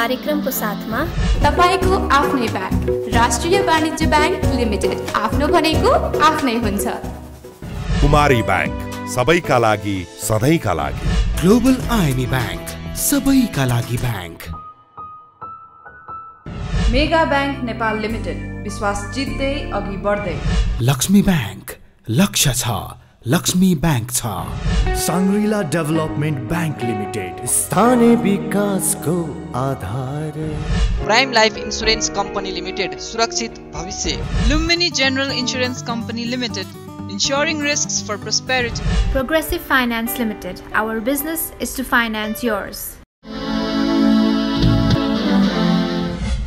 कार्यक्रमको साथमा तपाईको आफ्नै ब्याङ्क राष्ट्रिय वाणिज्य ब्याङ्क लिमिटेड, आफ्नो भनेको आफ्नै हुन्छ। कुमारी ब्याङ्क, सबैका लागि सधैँका लागि। ग्लोबल आइएमई ब्याङ्क, सबैका लागि bank. Mega bank Nepal limited, विश्वास जित्दै अघि बढ्दै। लक्ष्मी ब्याङ्क, लक्ष्य छ, लक्ष्मी ब्याङ्क छ। साङ्ग्रिला डेभलपमेन्ट ब्याङ्क लिमिटेड, स्थानीय विकासको आधार। Prime life insurance company limited, सुरक्षित भविष्य। Lumbini general insurance company limited, ensuring risks for prosperity. Progressive Finance Limited, our business is to finance yours.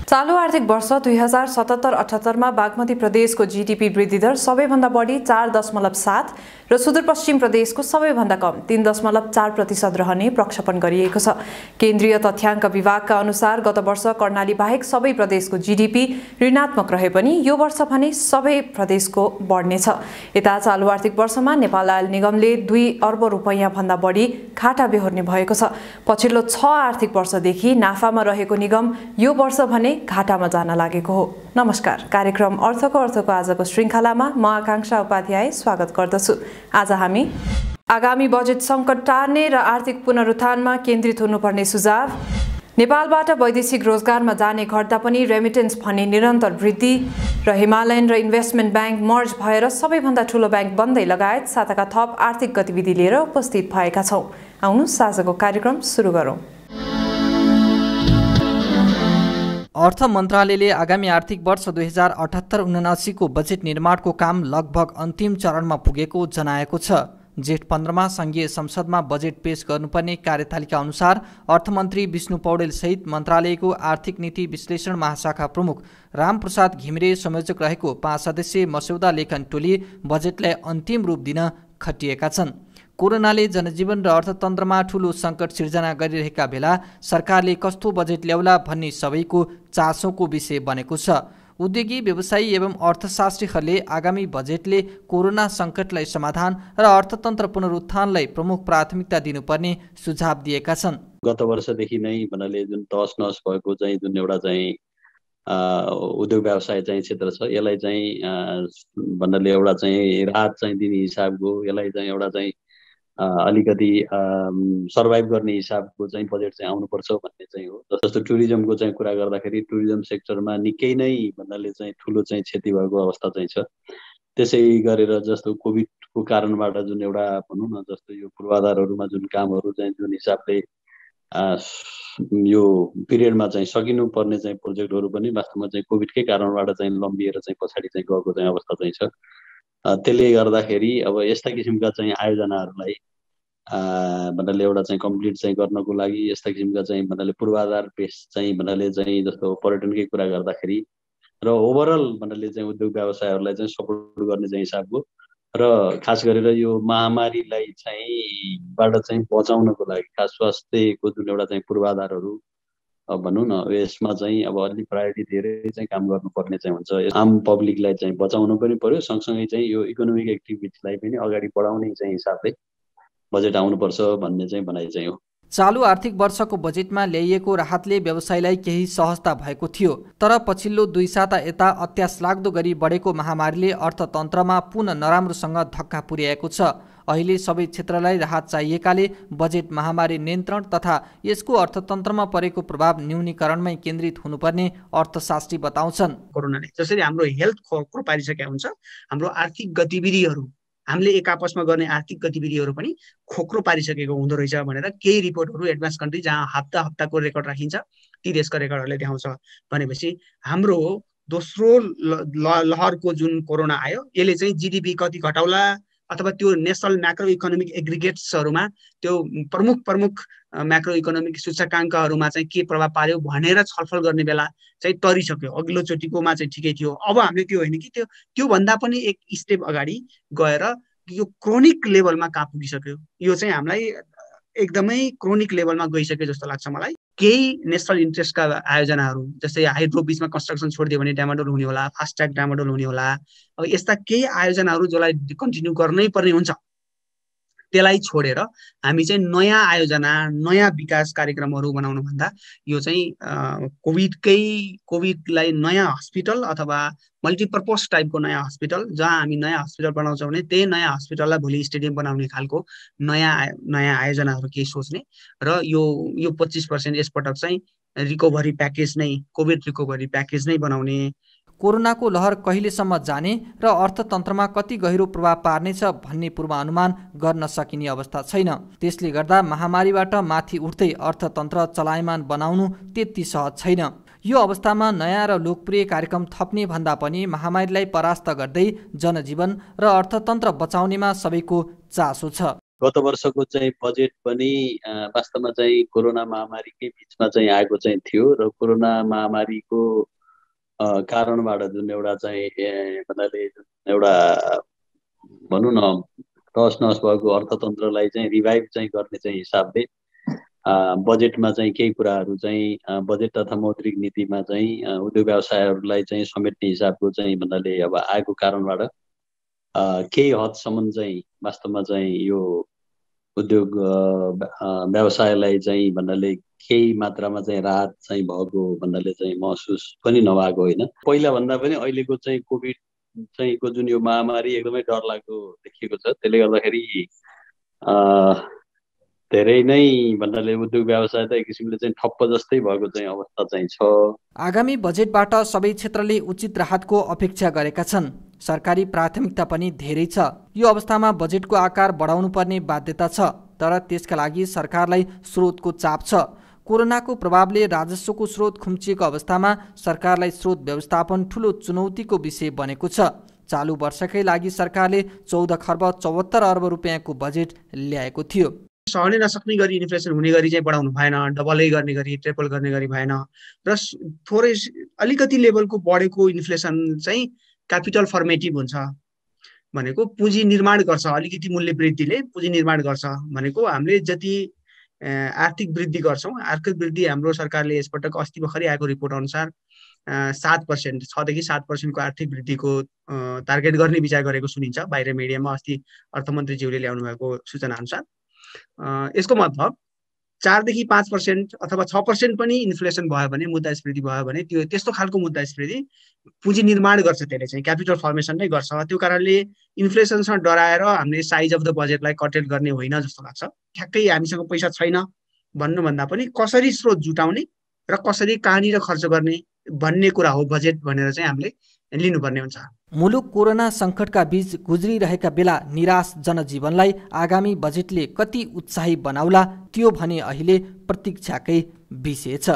चालू आर्थिक वर्ष 2077-78 मा बागमती प्रदेशको जीडीपी वृद्धि दर सबैभन्दा बढी 4.7 र सुदूरपश्चिम प्रदेशको सबैभन्दा कम 3.4% रहने प्रक्षेपण गरिएको छ। केन्द्रीय तथ्याङ्क विभागका अनुसार गत वर्ष कर्णाली बाहेक सबै प्रदेशको जीडीपी ऋणात्मक रहे पनि यो वर्ष भने सबै प्रदेशको बढ्नेछ। यता चालू आर्थिक वर्षमा नेपाल आयल निगमले 2 अर्ब रुपैयाँ भन्दा बढी घाटा बेहोर्ने भएको छ। पछिल्लो 6 आर्थिक वर्षदेखि नाफामा रहेको निगम यो वर्ष भने घाटामा जान लागेको हो। नमस्कार, कार्यक्रम अर्थको आजको श्रृङ्खलामा म आकांक्षा उपाध्याय स्वागत गर्दछु। आज हामी आगामी बजेट सङ्कट टार्ने र आर्थिक पुनरुत्थानमा केन्द्रित हुनुपर्ने सुझाव, नेपालबाट वैदेशिक रोजगारमा जाने घट्दा पनि रेमिटेन्स भने निरन्तर वृद्धि र हिमालयन र इन्भेस्टमेन्ट ब्याङ्क मर्ज भएर सबैभन्दा ठूलो ब्याङ्क बन्दै लगायत साताका थप आर्थिक गतिविधि लिएर उपस्थित भएका छौँ। आउनुहोस् आजको कार्यक्रम सुरु गरौँ। अर्थ मन्त्रालयले आगामी आर्थिक वर्ष 2078-79 को बजेट निर्माणको काम लगभग अन्तिम चरणमा पुगेको जनाएको छ। जेठ 15 मा संघीय संसदमा बजेट पेश गर्नुपर्ने कार्यतालिका अनुसार अर्थमन्त्री विष्णु पौडेल सहित मन्त्रालयको आर्थिक नीति विश्लेषण महाशाखा प्रमुख रामप्रसाद घिमिरे संयोजक रहेको 5 सदस्यीय मस्यौदा लेखन टोली बजेटलाई अन्तिम रूप दिन खटिएका छन्। कोरोनाले जनजीवन र अर्थतन्त्रमा ठूलो सङ्कट सिर्जना गरिरहेका बेला सरकारले कस्तो बजेट ल्याउला भन्ने सबैको चासोको विषय बनेको छ। उद्योगी, व्यवसायी एवं अर्थशास्त्रीहरूले आगामी बजेटले कोरोना सङ्कटलाई समाधान र अर्थतन्त्र पुनरुत्थानलाई प्रमुख प्राथमिकता दिनुपर्ने सुझाव दिएका छन्। गत वर्षदेखि नै भन्नाले जुन तहस नहस भएको चाहिँ जुन एउटा चाहिँ उद्योग व्यवसाय चाहिँ क्षेत्र छ, यसलाई चाहिँ भन्नाले एउटा चाहिँ राहत चाहिँ दिने हिसाबको, यसलाई चाहिँ एउटा चाहिँ अलिकति सर्भाइभ गर्ने हिसाबको चाहिँ बजेट चाहिँ आउनुपर्छ भन्ने चाहिँ हो। जस्तो टुरिज्मको चाहिँ कुरा गर्दाखेरि टुरिज्म सेक्टरमा निकै नै भन्नाले चाहिँ ठुलो चाहिँ क्षति भएको अवस्था चाहिँ छ। त्यसै गरेर जस्तो कोभिडको कारणबाट जुन एउटा भनौँ न, जस्तो यो पूर्वाधारहरूमा जुन कामहरू चाहिँ जुन हिसाबले यो पिरियडमा चाहिँ सकिनु पर्ने चाहिँ प्रोजेक्टहरू पनि वास्तवमा चाहिँ कोभिडकै कारणबाट चाहिँ लम्बिएर चाहिँ पछाडि चाहिँ गएको चाहिँ अवस्था चाहिँ छ। त्यसले गर्दाखेरि अब यस्ता किसिमका चाहिँ आयोजनाहरूलाई भन्नाले एउटा चाहिँ कम्प्लिट चाहिँ गर्नको लागि यस्ता किसिमका चाहिँ भन्नाले पूर्वाधार बेस चाहिँ भन्नाले चाहिँ जस्तो पर्यटनकै कुरा गर्दाखेरि र ओभरअल भन्नाले चाहिँ उद्योग व्यवसायहरूलाई चाहिँ सपोर्ट गर्ने चाहिँ हिसाबको र खास गरेर यो महामारीलाई चाहिँ बाट चाहिँ बचाउनको लागि खास स्वास्थ्यको जुन एउटा चाहिँ पूर्वाधारहरू भनौँ न, यसमा चाहिँ अब अलि प्रायोरिटी दिएर चाहिँ काम गर्नुपर्ने चाहिँ हुन्छ। आम पब्लिकलाई चाहिँ बचाउनु पनि पर्यो, सँगसँगै चाहिँ यो इकोनोमिक एक्टिभिटीलाई पनि अगाडि बढाउने चाहिँ हिसाबले बजेट आउनुपर्छ भन्ने चाहिँ भनाइ चाहिँ हो। चालू आर्थिक वर्षको बजेटमा ल्याइएको राहतले व्यवसायलाई केही सहजता भएको थियो, तर पछिल्लो 2 साता यता अत्यासलाग्दो गरी बढेको महामारीले अर्थतन्त्रमा पुनः नराम्रोसँग धक्का पुर्याएको छ। अहिले सबै क्षेत्रलाई राहत चाहिएकाले बजेट महामारी नियन्त्रण तथा यसको अर्थतन्त्रमा परेको प्रभाव न्यूनीकरणमै केन्द्रित हुनुपर्ने अर्थशास्त्री बताउँछन्। कोरोनाले जसरी हाम्रो हेल्थ खोक्रो पारिसकेका हुन्छ, हाम्रो आर्थिक गतिविधिहरू, हामीले एक आपसमा गर्ने आर्थिक गतिविधिहरू पनि खोक्रो पारिसकेको हुँदो रहेछ भनेर केही रिपोर्टहरू एडभान्स कन्ट्री जहाँ हप्ताको रेकर्ड राखिन्छ ती देशका रेकर्डहरूले देखाउँछ। भनेपछि हाम्रो दोस्रो लहरको जुन कोरोना आयो यसले चाहिँ जीडीपी कति घटाउला अथवा त्यो नेसनल म्याक्रो इकोनोमिक एग्रिगेट्सहरूमा त्यो प्रमुख म्याक्रो इकोनोमिक सूचकाङ्कहरूमा चाहिँ के प्रभाव पार्यो भनेर छलफल गर्ने बेला चाहिँ तरिसक्यो। अघिल्लो चोटिकोमा चाहिँ ठिकै थियो। अब हामीले त्यो होइन कि त्यो भन्दा पनि एक स्टेप अगाडि गएर यो क्रोनिक लेभलमा कहाँ पुगिसक्यो, यो चाहिँ हामीलाई एकदमै क्रोनिक लेभलमा गइसक्यो जस्तो लाग्छ मलाई। केही नेसनल इन्ट्रेस्टका आयोजनाहरू जस्तै हाइड्रो बिचमा कन्स्ट्रक्सन छोडिदियो भने डामाडोल हुने होला, फास्ट्याग डामाडोल हुने होला। अब यस्ता केही आयोजनाहरू जसलाई कन्टिन्यू गर्नै पर्ने हुन्छ त्यसलाई छोडेर हामी चाहिँ नयाँ आयोजना नयाँ विकास कार्यक्रमहरू बनाउनुभन्दा यो चाहिँ कोभिडलाई नयाँ हस्पिटल अथवा मल्टिपर्पज टाइपको नयाँ हस्पिटल जहाँ हामी नयाँ हस्पिटल बनाउँछौँ भने त्यही नयाँ हस्पिटललाई भोलि स्टेडियम बनाउने खालको नयाँ आयोजनाहरू केही सोच्ने र यो 25% यसपटक चाहिँ रिकभरी प्याकेज नै कोभिड रिकभरी प्याकेज नै बनाउने। कोरोनाको लहर कहिलेसम्म जाने र अर्थतन्त्रमा कति गहिरो प्रभाव पार्नेछ भन्ने पूर्वानुमान गर्न सकिने अवस्था छैन। त्यसले गर्दा महामारीबाट माथि उठ्दै अर्थतन्त्र चलायमान बनाउनु त्यति सहज छैन। यो अवस्थामा नयाँ र लोकप्रिय कार्यक्रम थप्ने भन्दा पनि महामारीलाई परास्त गर्दै जनजीवन र अर्थतन्त्र बचाउनेमा सबैको चासो छ। गत वर्षको चाहिँ बजेट पनि वास्तवमा चाहिँ कोरोना महामारीकै बिचमा चाहिँ आएको चाहिँ थियो र कोरोना महामारीको कारणबाट जुन एउटा चाहिँ भन्नाले एउटा भनौँ न तहस नहस भएको अर्थतन्त्रलाई चाहिँ रिभाइभ चाहिँ गर्ने चाहिँ हिसाबले बजेटमा चाहिँ केही कुराहरू चाहिँ बजेट तथा मौद्रिक नीतिमा चाहिँ उद्योग व्यवसायहरूलाई चाहिँ समेट्ने हिसाबको चाहिँ भन्नाले अब आएको कारणबाट केही हदसम्म चाहिँ वास्तवमा चाहिँ यो उद्योग व्यवसायलाई चाहिँ भन्नाले केही मात्रामा चाहिँ राहत चाहिँ भएको भन्नाले चाहिँ महसुस पनि नभएको होइन। पहिला भन्दा पनि अहिलेको चाहिँ कोभिड चाहिँ को जुन यो महामारी एकदमै डरलाग्दो देखिएको छ। त्यसले गर्दाखेरि धेरै नै भन्नाले उद्योग व्यवसाय त एक किसिमले चाहिँ ठप्प जस्तै भएको चाहिँ अवस्था चाहिँ छ। आगामी बजेटबाट सबै क्षेत्रले उचित राहतको अपेक्षा गरेका छन्। सरकारी प्राथमिकता पनि धेरै छ। यो अवस्थामा बजेटको आकार बढाउनु पर्ने बाध्यता छ, तर त्यसका लागि सरकारलाई स्रोतको चाप छ। कोरोनाको प्रभावले राजस्वको स्रोत खुम्चिएको अवस्थामा सरकारलाई स्रोत व्यवस्थापन ठूलो चुनौतीको विषय बनेको छ। चालु वर्षकै लागि सरकारले 14 खर्ब 74 अर्ब रुपियाँको बजेट ल्याएको थियो। सहनै नसक्ने गरी इन्फ्लेसन हुने गरी चाहिँ बढाउनु भएन, डबलै गर्ने गरी ट्रिपल गर्ने गरी भएन र थोरै अलिकति लेभलको बढेको इन्फ्लेसन चाहिँ क्यापिटल फर्मेटिभ हुन्छ भनेको पुँजी निर्माण गर्छ। अलिकति मूल्य वृद्धिले पुँजी निर्माण गर्छ भनेको हामीले जति आर्थिक वृद्धि गर्छौँ, आर्थिक वृद्धि हाम्रो सरकारले यसपटक अस्ति भर्खरै आएको रिपोर्ट अनुसार 7% 6 देखि 7% को आर्थिक वृद्धिको टार्गेट गर्ने विचार गरेको सुनिन्छ बाहिर मिडियामा। अस्ति अर्थमन्त्रीज्यूले ल्याउनु भएको सूचना अनुसार यसको मतलब 4 देखि 5% अथवा 6% पनि इन्फ्लेसन भयो भने, मुद्रास्फीति भयो भने त्यो त्यस्तो खालको मुद्रास्फीति पुँजी निर्माण गर्छ, त्यसले चाहिँ क्यापिटल फर्मेसन नै गर्छ। त्यो कारणले इन्फ्लेसनसँग डराएर हामीले साइज अफ द बजेटलाई कटेट गर्ने होइन जस्तो लाग्छ। ठ्याक्कै हामीसँग पैसा छैन भन्नुभन्दा पनि कसरी स्रोत जुटाउने र कसरी कहाँनिर खर्च गर्ने भन्ने कुरा हो बजेट भनेर चाहिँ हामीले लिनुपर्ने हुन्छ। मुलुक कोरोना सङ्कटका बीच गुज्रिरहेका बेला निराश जनजीवनलाई आगामी बजेटले कति उत्साही बनाउला त्यो भने अहिले प्रतीक्षाकै विषय छ।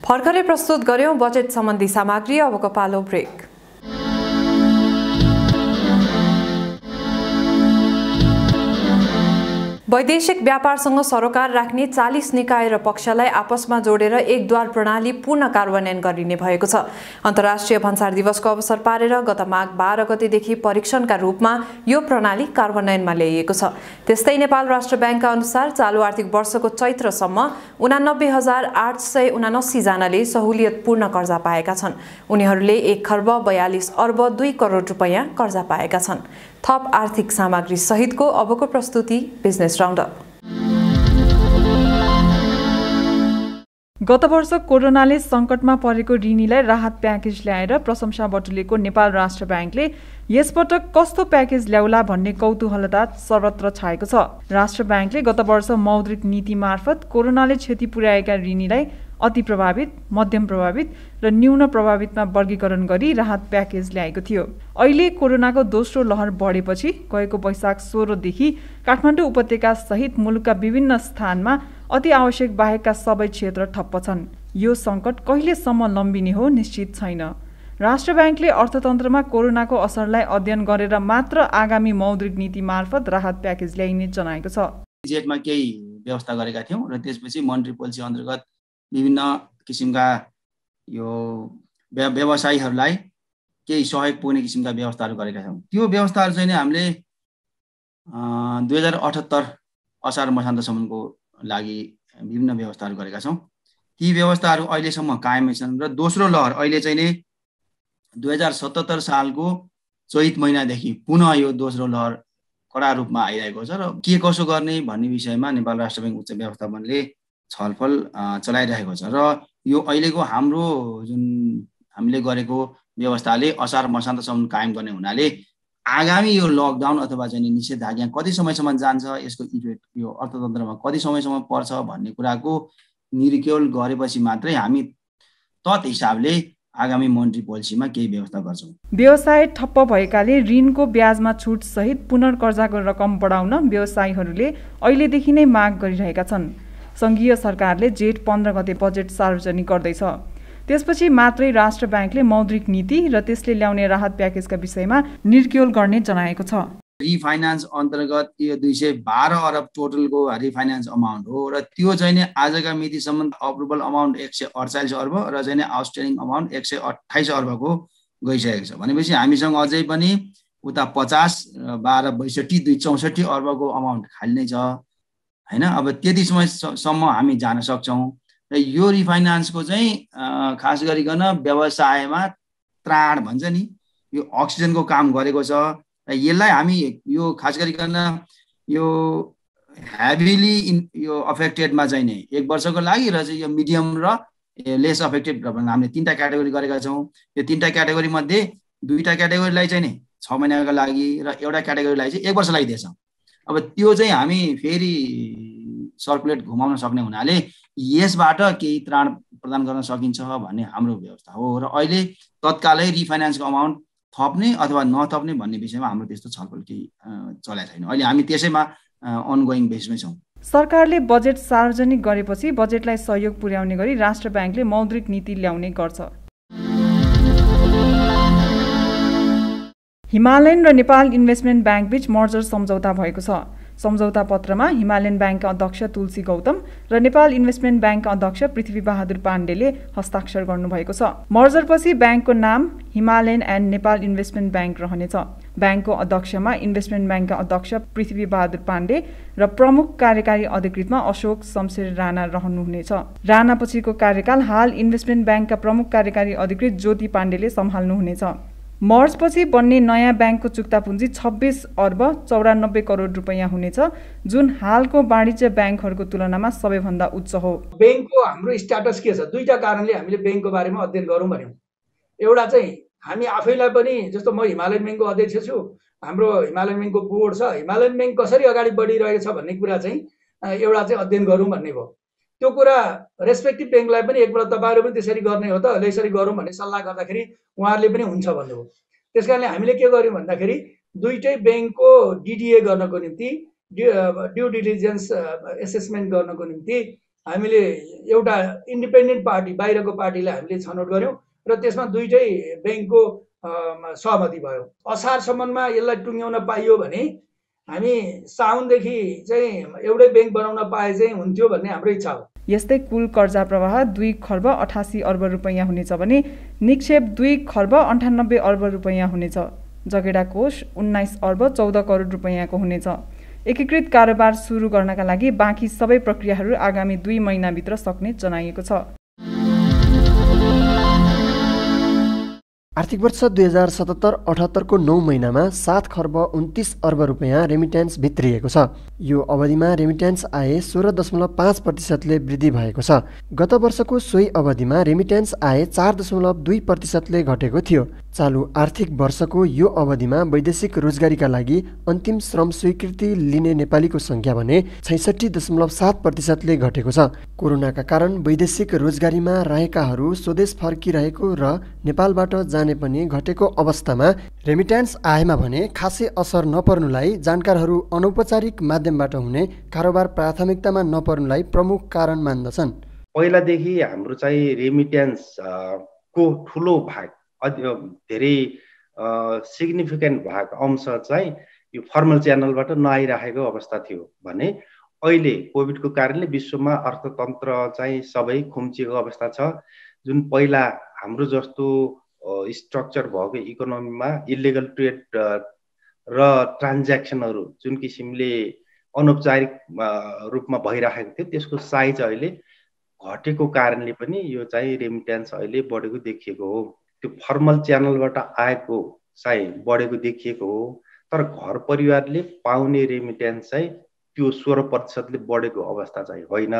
भर्खरै प्रस्तुत गर्यौं बजेट सम्बन्धी सामग्री। अबको पालो ब्रेक। वैदेशिक व्यापारसँग सरोकार राख्ने 40 निकाय र पक्षलाई आपसमा जोडेर एकद्वार प्रणाली पूर्ण कार्यान्वयन गरिने भएको छ। अन्तर्राष्ट्रिय भन्सार दिवसको अवसर पारेर गत माघ 12 गतेदेखि परीक्षणका रूपमा यो प्रणाली कार्यान्वयनमा ल्याइएको छ। त्यस्तै नेपाल राष्ट्र ब्याङ्कका अनुसार चालु आर्थिक वर्षको चैत्रसम्म 89,879 जनाले सहुलियतपूर्ण कर्जा पाएका छन्। उनीहरूले 1 खर्ब 42 अर्ब 2 करोड रुपैयाँ कर्जा पाएका छन्। थप आर्थिक सामग्री सहितको अबको प्रस्तुति बिजनेस राउन्डअप। गत वर्ष कोरोनाले सङ्कटमा परेको ऋणीलाई राहत प्याकेज ल्याएर प्रशंसा बटुलेको नेपाल राष्ट्र ब्याङ्कले यसपटक कस्तो प्याकेज ल्याउला भन्ने कौतूहलता सर्वत्र छाएको छ। राष्ट्र ब्याङ्कले गत वर्ष मौद्रिक नीति मार्फत कोरोनाले क्षति पुर्याएका ऋणीलाई अति प्रभावित, मध्यम प्रभावित र न्यून प्रभावितमा वर्गीकरण गरी राहत प्याकेज ल्याएको थियो। अहिले कोरोनाको दोस्रो लहर बढेपछि गएको वैशाख 16 देखि काठमाडौँ उपत्यका सहित मुलुकका विभिन्न स्थानमा अति आवश्यक बाहेकका सबै क्षेत्र ठप्प छन्। यो सङ्कट कहिलेसम्म लम्बिने हो निश्चित छैन। राष्ट्र ब्याङ्कले अर्थतन्त्रमा कोरोनाको असरलाई अध्ययन गरेर मात्र आगामी मौद्रिक नीति मार्फत राहत प्याकेज ल्याइने जनाएको छ। जेटमा केही व्यवस्था गरेका थियौँ र त्यसपछि मोनेटरी पोलिसी अन्तर्गत विभिन्न किसिमका यो व्यवसायीहरूलाई केही सहयोग पुग्ने किसिमका व्यवस्थाहरू गरेका छौँ। त्यो व्यवस्थाहरू चाहिँ हामीले 2078 असार मसान्तसम्मको लागि विभिन्न व्यवस्थाहरू गरेका छौँ। ती व्यवस्थाहरू अहिलेसम्म कायमै छन् र दोस्रो लहर अहिले चाहिँ 2077 सालको चैत महिनादेखि पुनः यो दोस्रो लहर कडा रूपमा आइरहेको छ र के कसो गर्ने भन्ने विषयमा नेपाल राष्ट्र ब्याङ्क उच्च व्यवस्थापनले छलफल चलाइरहेको छ र यो अहिलेको हाम्रो जुन हामीले गरेको व्यवस्थाले असार मसान्तसम्म कायम गर्ने हुनाले आगामी यो लकडाउन अथवा चाहिँ निषेधाज्ञा कति समयसम्म जान्छ, यसको इफेक्ट यो अर्थतन्त्रमा कति समयसम्म पर्छ भन्ने कुराको निरीक्षण गरेपछि मात्रै हामी तत् हिसाबले आगामी मोनेटरी पोलिसीमा केही व्यवस्था गर्छौँ। व्यवसाय ठप्प भएकाले ऋणको ब्याजमा छुट सहित पुनर्कर्जाको रकम बढाउन व्यवसायीहरूले अहिलेदेखि नै माग गरिरहेका छन्। सङ्घीय सरकारले जेठ 15 गते बजेट सार्वजनिक गर्दैछ। त्यसपछि मात्रै राष्ट्र ब्याङ्कले मौद्रिक नीति र त्यसले ल्याउने राहत प्याकेजका विषयमा निर्क्योल गर्ने जनाएको छ। रिफाइनान्स अन्तर्गत यो 212 अरब टोटलको रिफाइनान्स अमाउन्ट हो र त्यो चाहिँ नि आजका मितिसम्म अप्रुभल अमाउन्ट 148 अर्ब र चाहिँ आउटस्ट्यान्डिङ अमाउन्ट 128 अर्बको गइसकेको छ। भनेपछि हामीसँग अझै पनि उता 50, 12, 62, 64 अर्बको अमाउन्ट खाली नै छ हैन। अब त्यति समयसम्म हामी जान सक्छौँ र यो रिफाइनान्सको चाहिँ खास गरिकन व्यवसायमा त्राण भन्छ नि, यो अक्सिजनको काम गरेको छ र यसलाई हामी यो खास गरिकन यो हेभिली यो अफेक्टेडमा चाहिँ नि 1 वर्षको लागि र चाहिँ यो मिडियम र लेस अफेक्टेड हामीले 3टा क्याटेगोरी गरेका छौँ। यो 3टा क्याटेगोरी मध्ये 2टा क्याटेगोरीलाई चाहिँ नि 6 महिनाको लागि र एउटा क्याटेगोरीलाई चाहिँ 1 वर्ष लागि दिएछ। अब त्यो चाहिँ हामी फेरि सर्कुलेट घुमाउन सक्ने हुनाले यसबाट केही त्राण प्रदान गर्न सकिन्छ भन्ने हाम्रो व्यवस्था हो र अहिले तत्कालै रिफाइनान्सको अमाउन्ट थप्ने अथवा नथप्ने भन्ने विषयमा हाम्रो त्यस्तो छलफल केही चलेको छैन। अहिले हामी त्यसैमा अनगोइङ बेसमै छौँ। सरकारले बजेट सार्वजनिक गरेपछि बजेटलाई सहयोग पुर्याउने गरी राष्ट्र ब्याङ्कले मौद्रिक नीति ल्याउने गर्छ। हिमालयन र नेपाल इन्भेस्टमेन्ट ब्याङ्क बीच मर्जर सम्झौता भएको छ। सम्झौता पत्रमा हिमालयन ब्याङ्कका अध्यक्ष तुलसी गौतम र नेपाल इन्भेस्टमेन्ट ब्याङ्कका अध्यक्ष पृथ्वी बहादुर पाण्डेले हस्ताक्षर गर्नुभएको छ। मर्जरपछि ब्याङ्कको नाम Himalayan and Nepal investment bank रहनेछ। ब्याङ्कको अध्यक्षमा इन्भेस्टमेन्ट ब्याङ्कका अध्यक्ष पृथ्वी बहादुर पाण्डे र प्रमुख कार्यकारी अधिकृतमा अशोक शमशेर राणा रहनुहुनेछ। राणापछिको कार्यकाल हाल इन्भेस्टमेन्ट ब्याङ्कका प्रमुख कार्यकारी अधिकृत ज्योति पाण्डेले सम्हाल्नुहुनेछ। मर्जपछि बन्ने नयाँ ब्याङ्कको चुक्ता पुँजी 26 अर्ब 94 करोड रुपैयाँ हुनेछ, जुन हालको वाणिज्य ब्याङ्कहरूको तुलनामा सबैभन्दा उच्च हो। ब्याङ्कको हाम्रो स्ट्याटस के छ? 2टा कारणले हामीले ब्याङ्कको बारेमा अध्ययन गरौँ भन्यौँ। एउटा चाहिँ हामी आफैलाई पनि, जस्तो म हिमालयन ब्याङ्कको अध्यक्ष छु, हाम्रो हिमालयन ब्याङ्कको बोर्ड छ, हिमालयन ब्याङ्क कसरी अगाडि बढिरहेको छ भन्ने कुरा चाहिँ एउटा चाहिँ अध्ययन गरौँ भन्ने भयो। त्यो कुरा रेस्पेक्टिभ ब्याङ्कलाई पनि एकपल्ट तपाईँहरू पनि त्यसरी गर्ने हो त, यसरी गरौँ भन्ने सल्लाह गर्दाखेरि उहाँहरूले पनि हुन्छ भन्नुभयो। त्यस कारणले हामीले के गर्यौँ भन्दाखेरि दुईटै ब्याङ्कको डिडिए गर्नको निम्ति, ड्यु डिलिजेन्स एसेसमेन्ट गर्नको निम्ति हामीले एउटा इन्डिपेन्डेन्ट पार्टी, बाहिरको पार्टीलाई हामीले छनौट गऱ्यौँ र त्यसमा दुईटै ब्याङ्कको सहमति भयो। असारसम्ममा यसलाई टुङ्ग्याउन पाइयो भने हामी साउनदेखि चाहिँ एउटै ब्याङ्क बनाउन पाए चाहिँ हुन्थ्यो भन्ने हाम्रो इच्छा हो। यस्तै कुल कर्जा प्रवाह 2 खर्ब 88 अर्ब रुपैयाँ हुनेछ भने निक्षेप 2 खर्ब 98 अर्ब रुपैयाँ हुनेछ। जगेडा कोष 19 अर्ब 14 करोड रुपैयाँको हुनेछ। एकीकृत कारोबार सुरु गर्नका लागि बाँकी सबै प्रक्रियाहरू आगामी 2 महिनाभित्र सक्ने जनाइएको छ। आर्थिक वर्ष 2077-78 को 9 महिनामा 7 खर्ब 29 अर्ब रुपैयाँ रेमिट्यान्स भित्रिएको छ। यो अवधिमा रेमिट्यान्स आय 16.5%ले वृद्धि भएको छ। गत वर्षको सोही अवधिमा रेमिट्यान्स आय 4.2%ले घटेको थियो। चालु आर्थिक वर्षको यो अवधिमा वैदेशिक रोजगारीका लागि अन्तिम श्रम स्वीकृति लिने नेपालीको संख्या भने 66.7%ले घटेको छ। कोरोनाका कारण वैदेशिक रोजगारीमा रहेकाहरू स्वदेश फर्किरहेको र नेपालबाट जाने पनि घटेको अवस्थामा रेमिट्यान्स आयमा भने खासै असर नपर्नुलाई जानकारहरू अनौपचारिक माध्यमबाट हुने कारोबार प्राथमिकतामा नपर्नुलाई प्रमुख कारण मान्दछन्। पहिलादेखि हाम्रो चाहिँ रेमिट्यान्स को ठुलो भाग, धेरै सिग्निफिकेन्ट भाग अंश चाहिँ यो फर्मल च्यानलबाट नआइरहेको अवस्था थियो भने अहिले कोभिडको कारणले विश्वमा अर्थतन्त्र चाहिँ सबै खुम्चिएको अवस्था छ। जुन पहिला हाम्रो जस्तो स्ट्रक्चर भएको इकोनोमीमा इलिगल ट्रेड र ट्रान्ज्याक्सनहरू जुन किसिमले अनौपचारिक रूपमा भइरहेको थियो त्यसको साइज अहिले घटेको कारणले पनि यो चाहिँ रेमिट्यान्स अहिले बढेको देखिएको हो। त्यो फर्मल च्यानलबाट आएको चाहिँ बढेको देखिएको हो, तर घर परिवारले पाउने रेमिट्यान्स चाहिँ त्यो 16% बढेको अवस्था चाहिँ होइन।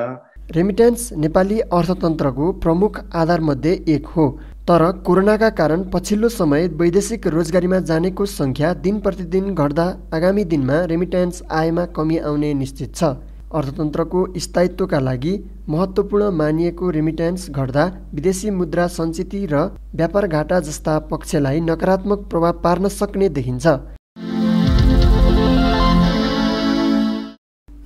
रेमिट्यान्स नेपाली अर्थतन्त्रको प्रमुख आधारमध्ये एक हो, तर कोरोनाका कारण पछिल्लो समय वैदेशिक रोजगारीमा जानेको सङ्ख्या दिन प्रतिदिन घट्दा आगामी दिनमा रेमिट्यान्स आयमा कमी आउने निश्चित छ। अर्थतन्त्रको स्थायित्वका लागि महत्त्वपूर्ण मानिएको रेमिट्यान्स घट्दा विदेशी मुद्रा सञ्चिति र व्यापार घाटा जस्ता पक्षलाई नकारात्मक प्रभाव पार्न सक्ने देखिन्छ।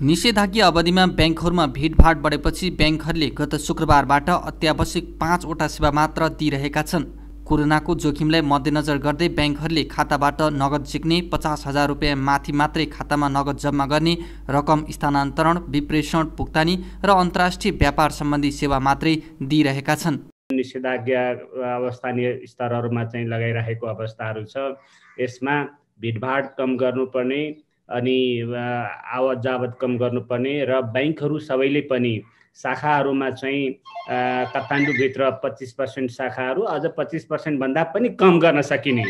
निषेधाज्ञा अवधिमा ब्याङ्कहरूमा भिडभाड बढेपछि ब्याङ्कहरूले गत शुक्रबारबाट अत्यावश्यक 5वटा सेवा मात्र दिइरहेका छन्। कोरोनाको जोखिमलाई मध्यनजर गर्दै ब्याङ्कहरूले खाताबाट नगद झिक्ने, 50,000 रुपियाँ माथि मात्रै खातामा नगद जम्मा गर्ने, रकम स्थानान्तरण, विप्रेषण, भुक्तानी र अन्तर्राष्ट्रिय व्यापार सम्बन्धी सेवा मात्रै दिइरहेका छन्। निषेधाज्ञा अवस्थानीय स्तरहरूमा चाहिँ लगाइरहेको अवस्थाहरू छ। यसमा भिडभाड कम गर्नुपर्ने अनि आवत जावत कम गर्नुपर्ने र ब्याङ्कहरू सबैले पनि शाखाहरूमा चाहिँ काठमाडौँभित्र 25% शाखाहरू अझ 25% भन्दा पनि कम गर्न सकिने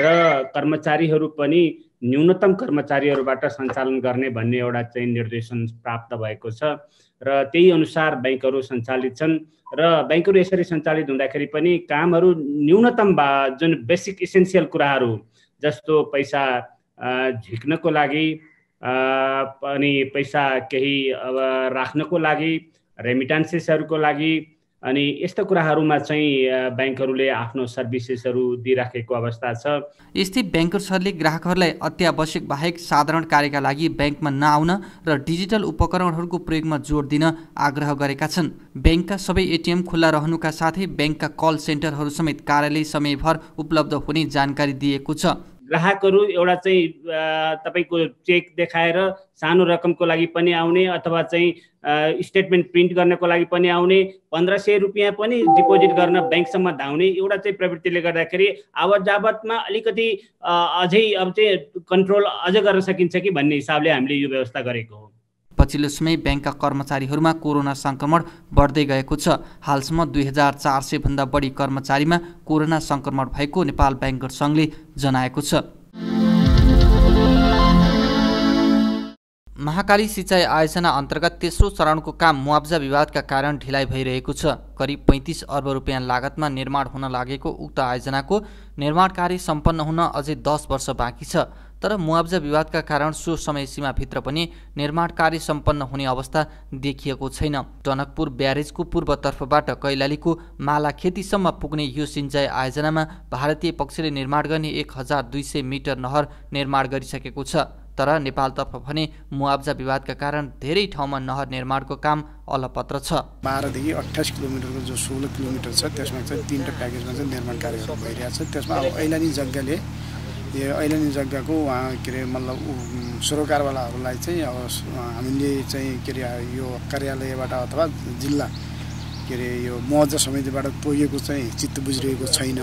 र कर्मचारीहरू पनि न्यूनतम कर्मचारीहरूबाट सञ्चालन गर्ने भन्ने एउटा चाहिँ निर्देशन प्राप्त भएको छ र त्यही अनुसार ब्याङ्कहरू सञ्चालित छन् र ब्याङ्कहरू यसरी सञ्चालित हुँदाखेरि पनि कामहरू न्यूनतम जुन बेसिक इसेन्सियल कुराहरू जस्तो पैसा झिक्नको लागि अनि पैसा केही राख्नको लागि, रेमिटान्सेसहरूको लागि अनि यस्ता कुराहरूमा चाहिँ ब्याङ्कहरूले आफ्नो सर्भिसेसहरू दिइराखेको अवस्था छ। यस्तै ब्याङ्कर्सहरूले ग्राहकहरूलाई अत्यावश्यक बाहेक साधारण कार्यका लागि ब्याङ्कमा नआउन र डिजिटल उपकरणहरूको प्रयोगमा जोड दिन आग्रह गरेका छन्। ब्याङ्कका सबै एटिएम खुल्ला रहनुका साथै ब्याङ्कका कल सेन्टरहरू समेत कार्यालय समयभर उपलब्ध हुने जानकारी दिएको छ। ग्राहकहरू एउटा चाहिँ तपाईको चेक देखाएर सानो रकमको लागि पनि आउने अथवा चाहिँ स्टेटमेन्ट प्रिन्ट गर्नको लागि पनि आउने, 1500 रुपियाँ पनि डिपोजिट गर्न ब्याङ्कसम्म धाउने एउटा चाहिँ प्रवृत्तिले गर्दाखेरि आवत जावतमा अलिकति अझै अब चाहिँ कन्ट्रोल अझ गर्न सकिन्छ कि भन्ने हिसाबले हामीले यो व्यवस्था गरेको हो। पछिल्लो समय ब्याङ्कका कर्मचारीहरूमा कोरोना सङ्क्रमण बढ्दै गएको छ। हालसम्म 2400 भन्दा बढी कर्मचारीमा कोरोना सङ्क्रमण भएको नेपाल ब्याङ्कर सङ्घले जनाएको छ। महाकाली सिँचाइ आयोजना अन्तर्गत तेस्रो चरणको काम मुआब्जा विवादका कारण ढिलाइ भइरहेको छ। करिब 35 अर्ब रुपियाँ लागतमा निर्माण हुन लागेको उक्त आयोजनाको निर्माण कार्य सम्पन्न हुन अझै 10 वर्ष बाँकी छ। तर मुआब्जा विवादका कारण सो समय सीमाभित्र पनि निर्माण कार्य सम्पन्न हुने अवस्था देखिएको छैन। टनकपुर ब्यारेजको पूर्वतर्फबाट कैलालीको माला खेतीसम्म पुग्ने यो सिँचाइ आयोजनामा भारतीय पक्षले निर्माण गर्ने 1200 मिटर नहर निर्माण गरिसकेको छ। तर नेपालतर्फ भने मुआब्जा विवादका कारण धेरै ठाउँमा नहर निर्माणको काम अलपत्र छ। 12 देखि 28 किलोमिटरको जो 16 किलोमिटर छ त्यसमा चाहिँ 3टा प्याकेजमा चाहिँ निर्माण कार्यहरू भइरहेछ। त्यसमा अब ऐलानी जग्गाले यो ऐलानी जग्गाको उहाँ के अरे मतलब सरोकारवालाहरूलाई चाहिँ अब हामीले चाहिँ के अरे यो कार्यालयबाट अथवा जिल्ला के अरे यो मुआब्जा समितिबाट पुगेको चाहिँ चित्त बुझिरहेको छैन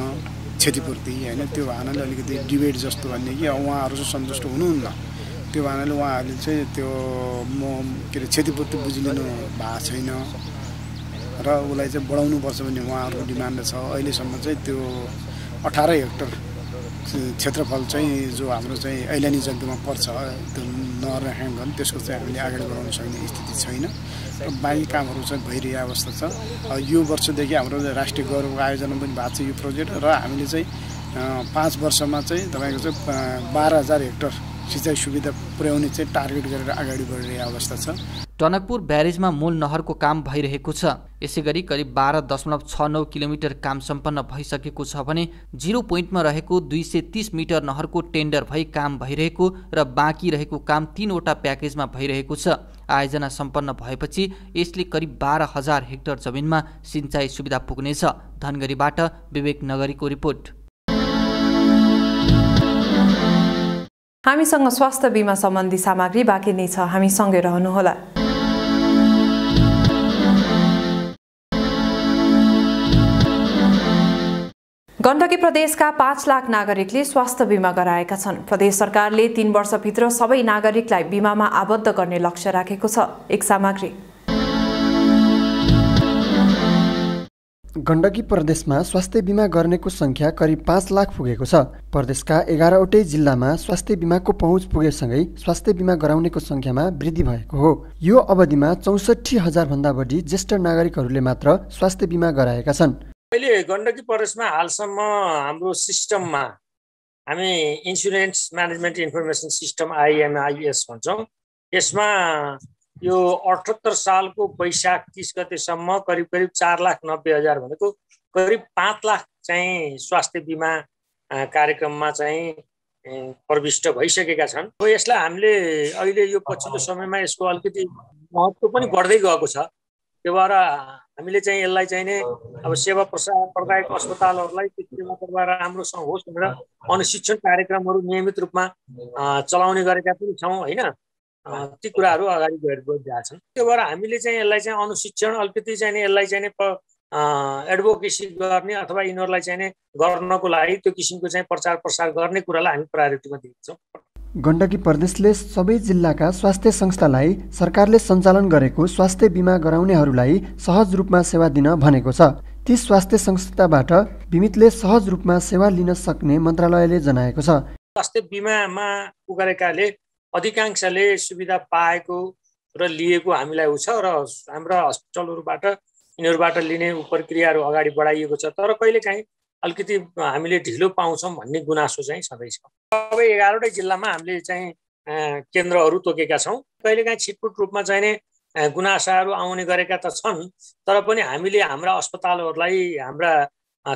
क्षतिपूर्ति होइन। त्यो भावनाले अलिकति डिबेट जस्तो भन्ने कि उहाँहरू चाहिँ सन्तुष्ट हुनुहुन्न, त्यो भावनाले उहाँहरूले चाहिँ त्यो के अरे क्षतिपूर्ति बुझिलिनु भएको छैन र उसलाई चाहिँ बढाउनुपर्छ भन्ने उहाँहरूको डिमान्ड छ। अहिलेसम्म चाहिँ त्यो 18 हेक्टर क्षेत्रफल चाहिँ जो हाम्रो चाहिँ ऐलानी जग्गामा पर्छ त्यो नहर ह्याङ्गन त्यसको चाहिँ हामीले अगाडि बढाउन सक्ने स्थिति छैन र बाँकी कामहरू चाहिँ भइरहेको अवस्था छ। यो वर्षदेखि हाम्रो राष्ट्रिय गौरवको आयोजना पनि भएको छ यो प्रोजेक्ट र हामीले चाहिँ 5 वर्षमा चाहिँ तपाईँको चाहिँ 12,000 हेक्टर सिँचाइ सुविधा पुर्याउने चाहिँ टार्गेट गरेर अगाडि बढिरहेको अवस्था छ। टनकपुर ब्यारेजमा मूल नहरको काम भइरहेको छ। यसैगरी करिब 12.69 किलोमिटर काम सम्पन्न भइसकेको छ भने 0 पोइन्टमा रहेको 230 मिटर नहरको टेन्डर भई काम भइरहेको र बाँकी रहेको काम 3वटा प्याकेजमा भइरहेको छ। आयोजना सम्पन्न भएपछि यसले करिब 12,000 हेक्टर जमिनमा सिँचाइ सुविधा पुग्नेछ। धनगढीबाट विवेक नगरीको रिपोर्ट। हामीसँग स्वास्थ्य बीमा सम्बन्धी सामग्री बाँकी नै छ, हामी सँगै रहनुहोला। गण्डकी प्रदेशका 5 लाख नागरिकले स्वास्थ्य बीमा गराएका छन्। प्रदेश सरकारले 3 वर्षभित्र सबै नागरिकलाई बीमामा आबद्ध गर्ने लक्ष्य राखेको छ। एक सामग्री। गण्डकी प्रदेशमा स्वास्थ्य बिमा गर्नेको संख्या करिब 5 लाख पुगेको छ। प्रदेशका 11वटै जिल्लामा स्वास्थ्य बिमाको पहुँच पुगेसँगै स्वास्थ्य बिमा गराउनेको संख्यामा वृद्धि भएको हो। यो अवधिमा 64,000 भन्दा बढी ज्येष्ठ नागरिकहरूले मात्र स्वास्थ्य बिमा गराएका छन्। अहिले गण्डकी प्रदेशमा हालसम्म हाम्रो सिस्टममा हामी insurance management information system IMIS भन्छौँ, यसमा यो 78 सालको वैशाख 30 गतेसम्म करिब 4,90,000 भनेको करिब 5 लाख चाहिँ स्वास्थ्य बिमा कार्यक्रममा चाहिँ प्रविष्ट भइसकेका छन्। यसलाई हामीले अहिले यो पछिल्लो समयमा यसको अलिकति महत्त्व पनि बढ्दै गएको छ। त्यो भएर हामीले चाहिँ यसलाई चाहिँ नै अब सेवा प्रदायक अस्पतालहरूलाई त्यो सेवा प्रवाह राम्रोसँग होस् भनेर अनुशिक्षण कार्यक्रमहरू नियमित रूपमा चलाउने गरेका पनि छौँ होइन। ती कुराहरू अगाडि गइरहेका छन्। त्यो भएर हामीले चाहिँ यसलाई चाहिँ अनुशिक्षण अलिकति चाहिँ यसलाई चाहिँ एडभोकेसी गर्ने अथवा यिनीहरूलाई चाहिँ गर्नको लागि त्यो किसिमको चाहिँ प्रचार प्रसार गर्ने कुरालाई हामी प्रायोरिटीमा दिन्छौँ। गण्डकी प्रदेशले सबै जिल्लाका स्वास्थ्य संस्थालाई सरकारले सञ्चालन गरेको स्वास्थ्य बिमा गराउनेहरूलाई सहज रूपमा सेवा दिन भनेको छ। ती स्वास्थ्य संस्थाबाट बिमितले सहज रूपमा सेवा लिन सक्ने मन्त्रालयले जनाएको छ। स्वास्थ्य बिमामा गरेकाले अधिकांशले सुविधा पाएको र लिएको हामीलाई छ र हाम्रा हस्पिटलहरूबाट यिनीहरूबाट लिने प्रक्रियाहरू अगाडि बढाइएको छ। तर कहिलेकाहीँ अलिकति हामीले ढिलो पाउँछौँ भन्ने गुनासो चाहिँ सधैँ छ। अब 11वटै जिल्लामा हामीले चाहिँ केन्द्रहरू तोकेका छौँ। कहिलेकाहीँ छिटपुट रूपमा चाहिँ गुनासाहरू आउने गरेका त छन्, तर पनि हामीले हाम्रा अस्पतालहरूलाई हाम्रा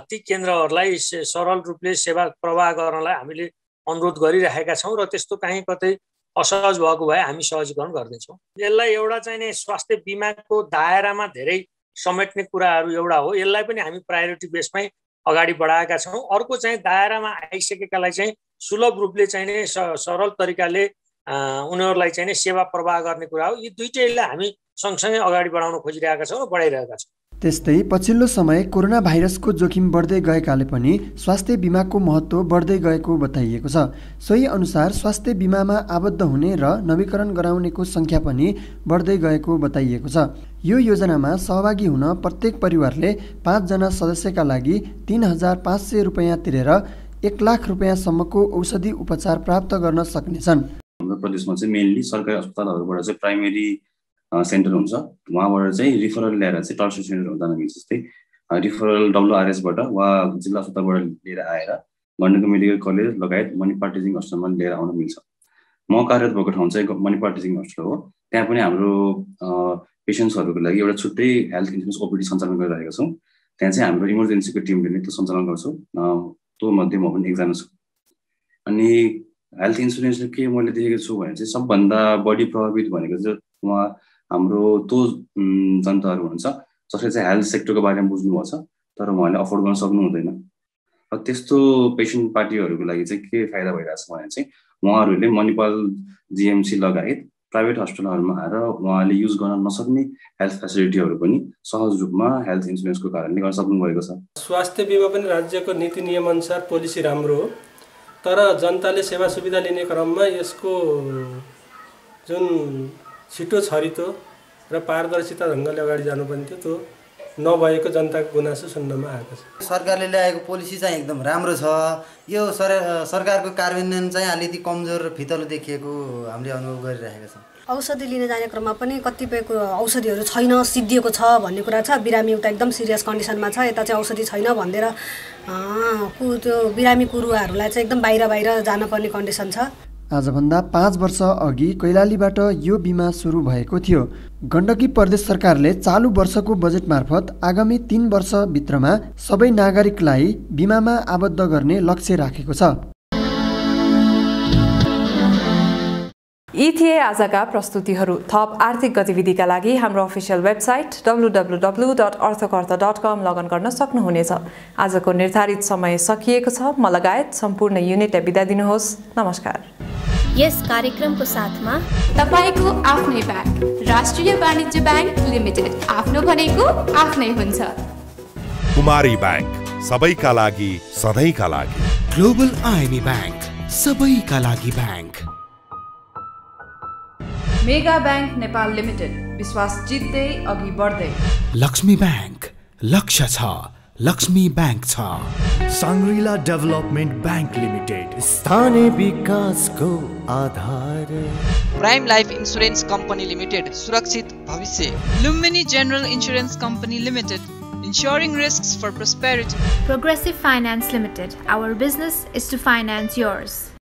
ती केन्द्रहरूलाई सरल रूपले सेवा प्रवाह गर्नलाई हामीले अनुरोध गरिरहेका छौँ र त्यस्तो काहीँ कतै असहज भएको भए हामी सहजीकरण गर्दैछौँ। यसलाई एउटा चाहिँ नि स्वास्थ्य बिमाको दायरामा धेरै समेट्ने कुराहरू एउटा हो। यसलाई पनि हामी प्रायोरिटी बेसमै अगाडि बढाएका छौँ। अर्को चाहिँ दायरामा आइसकेकालाई चाहिँ सुलभ रूपले चाहिँ नि सरल तरिकाले उनीहरूलाई चाहिँ नि सेवा प्रवाह गर्ने कुरा हो। यी दुईटैलाई हामी सँगसँगै अगाडि बढाउन खोजिरहेका छौँ र बढाइरहेका छौँ। त्यस्तै पछिल्लो समय कोरोना भाइरसको जोखिम बढ्दै गएकाले पनि स्वास्थ्य बिमाको महत्त्व बढ्दै गएको बताइएको छ। सोही अनुसार स्वास्थ्य बिमामा आबद्ध हुने र नवीकरण गराउनेको संख्या पनि बढ्दै गएको बताइएको छ। यो योजनामा सहभागी हुन प्रत्येक परिवारले 5 जना सदस्यका लागि 3,500 रुपैयाँ तिरेर 1 लाख रुपैयाँसम्मको औषधि उपचार प्राप्त गर्न सक्नेछन्। हाम्रो प्रदेशमा चाहिँ मेनली सरकारी अस्पतालहरूबाट चाहिँ प्राइमेरी सेन्टर हुन्छ, वहाँबाट चाहिँ रिफरल ल्याएर चाहिँ टर्सरी सेन्टर हुँदैन मिल्छ। जस्तै रिफरल WRS-बाट वा जिल्ला अस्पतालबाट लिएर आएर गण्डकी मेडिकल कलेज लगायत मणिपाल टिचिङ हस्पिटलमा लिएर आउन मिल्छ। म कार्यरत भएको ठाउँ चाहिँ मणिपाल टिचिङ हस्पिटल हो। त्यहाँ पनि हाम्रो पेसेन्ट्सहरूको लागि एउटा छुट्टै हेल्थ इन्सुरेन्स OPD सञ्चालन गरिरहेका छौँ। त्यहाँ चाहिँ हाम्रो इमर्जेन्सीको टिमले नै त्यो सञ्चालन गर्छौँ। त्यो मध्ये म पनि एकजना छु। अनि हेल्थ इन्सुरेन्सले के मैले देखेको छु भने चाहिँ सबभन्दा बढी प्रभावित भनेको चाहिँ उहाँ हाम्रो त्यो जनताहरू हुन्छ जसले चाहिँ हेल्थ सेक्टरको बारेमा बुझ्नुभएको छ तर उहाँले अफोर्ड गर्न सक्नु हुँदैन। र त्यस्तो पेसेन्ट पार्टीहरूको लागि चाहिँ के फाइदा भइरहेछ भने चाहिँ उहाँहरूले मणिपाल GMC लगायत प्राइभेट हस्पिटलहरूमा आएर उहाँले युज गर्न नसक्ने हेल्थ फेसिलिटीहरू पनि सहज रूपमा हेल्थ इन्सुरेन्सको कारणले गर्न सक्नुभएको छ। स्वास्थ्य बिमा पनि राज्यको नीति नियमअनुसार पोलिसी राम्रो हो, तर जनताले सेवा सुविधा लिने क्रममा यसको जुन छिटो छरितो र पारदर्शिता ढङ्गले अगाडि जानुपर्ने थियो त्यो नभएको जनताको गुनासो सुन्नमा आएको छ। सरकारले ल्याएको पोलिसी चाहिँ एकदम राम्रो छ। यो सरकारको कार्यान्वयन चाहिँ अलिकति कमजोर र फितलो देखिएको हामीले अनुभव गरिरहेका छौँ। औषधि लिन जाने क्रममा पनि कतिपयको औषधिहरू छैन, सिद्धिएको छ भन्ने कुरा छ। बिरामी एउटा एकदम सिरियस कन्डिसनमा छ, यता चाहिँ औषधि छैन भनेर त्यो बिरामी कुरुवाहरूलाई चाहिँ एकदम बाहिर जानुपर्ने कन्डिसन छ। आजभन्दा 5 वर्ष अघि कैलालीबाट यो बिमा सुरु भएको थियो। गण्डकी प्रदेश सरकारले चालु वर्षको बजेट मार्फत आगामी 3 वर्षभित्रमा सबै नागरिकलाई बिमामा आबद्ध गर्ने लक्ष्य राखेको छ। यी थिए आजका प्रस्तुतिहरू। थप आर्थिक गतिविधिका लागि हाम्रो अफिसियल वेबसाइट www.arthakwarta.com लगइन गर्न सक्नुहुनेछ। आजको निर्धारित समय सकिएको छ। म लगायत सम्पूर्ण युनिटलाई बिदा दिनुहोस्। नमस्कार। यस कार्यक्रमको साथमा तपाईको आफ्नै ब्याङ्क राष्ट्रिय वाणिज्य ब्याङ्क लिमिटेड। आफ्नो भनेको आफ्नै हुन्छ। कुमारी ब्याङ्क सबैका लागि सधैँका लागि। ग्लोबल IME ब्याङ्क सबैका लागि bank. Mega bank Nepal limited विश्वास जित्दै अघि बढ्दै। लक्ष्मी ब्याङ्क लक्ष्य छ, लक्ष्मी बैंक छ। साङ्ग्रिला डेभलपमेन्ट बैंक लिमिटेड, स्थानीय विकासको आधार। Prime life insurance company limited, सुरक्षित भविष्य। Lumbini general insurance company limited, ensuring risks for prosperity. Progressive Finance Limited. Our business is to finance yours.